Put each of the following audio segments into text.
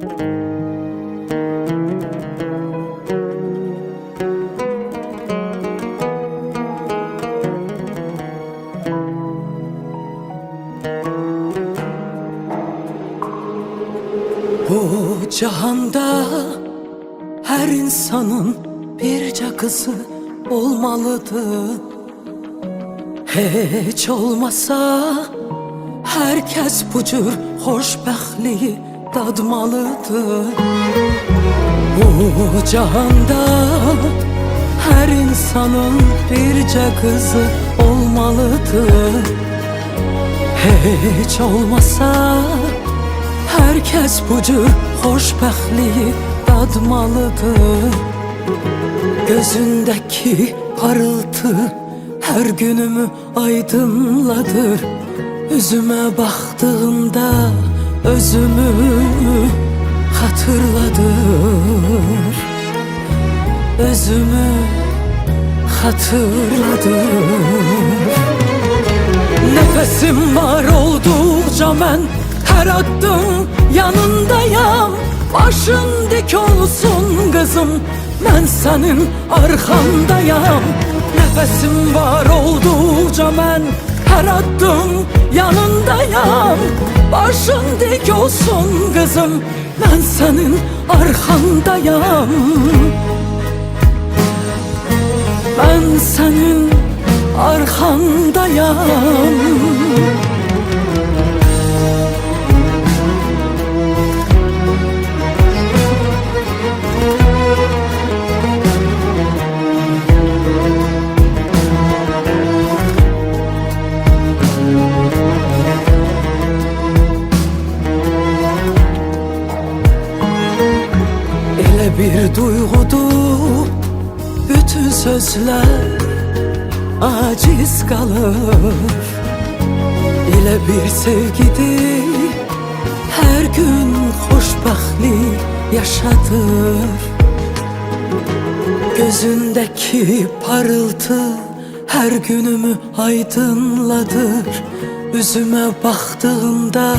Bu cihanda her insanın birce kızı olmalıdır. Hiç olmasa herkes bu cür hoşbəxtliyi dadmalıdır. Bu cihanda her insanın birce kızı olmalıdır. Hiç olmasa herkes bu cür hoşbəxtliyi dadmalıdır. Gözündeki parıltı her günümü aydınladır. Üzüme baktığımda özümü hatırladır. Özümü hatırladır. Nefesim var oldukça ben her adım yanındayım. Başın dik olsun kızım, ben senin arkandayım. Nefesim var oldukça ben her adım yanındayım. Başın dik olsun kızım, ben senin arkandayım. Ben senin arkandayım. Elə bir duyğudur, bütün sözler aciz kalır. Elə bir sevgidir, her gün hoşbəxtlik yaşadır. Gözündeki parıltı her günümü aydınladır. Üzüme baktığımda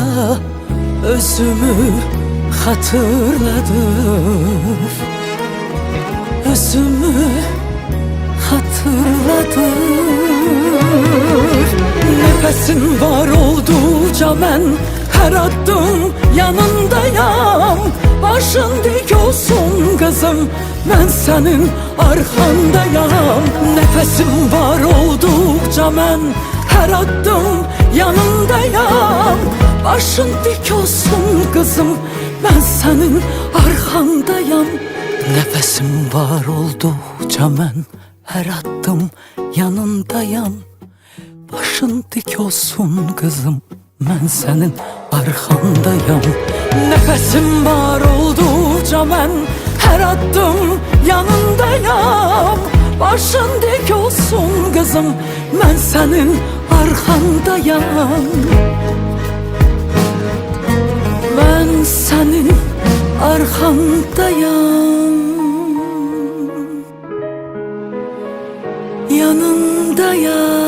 özümü hatırladır. Özümü hatırladır. Nefesin var oldukça ben her adım yanındayım. Başın dik olsun kızım, ben senin arkandayım. Nefesim var oldukça ben her adım yanındayım. Başın dik olsun kızım, ben senin arkandayım. Nefesim var oldukça ben her adım yanındayım. Başın dik olsun kızım, ben senin arkandayım. Nefesim var oldukça ben her adım yanındayım. Başın dik olsun kızım, ben senin arkandayım. Ben senin arkandayım, yanındayım.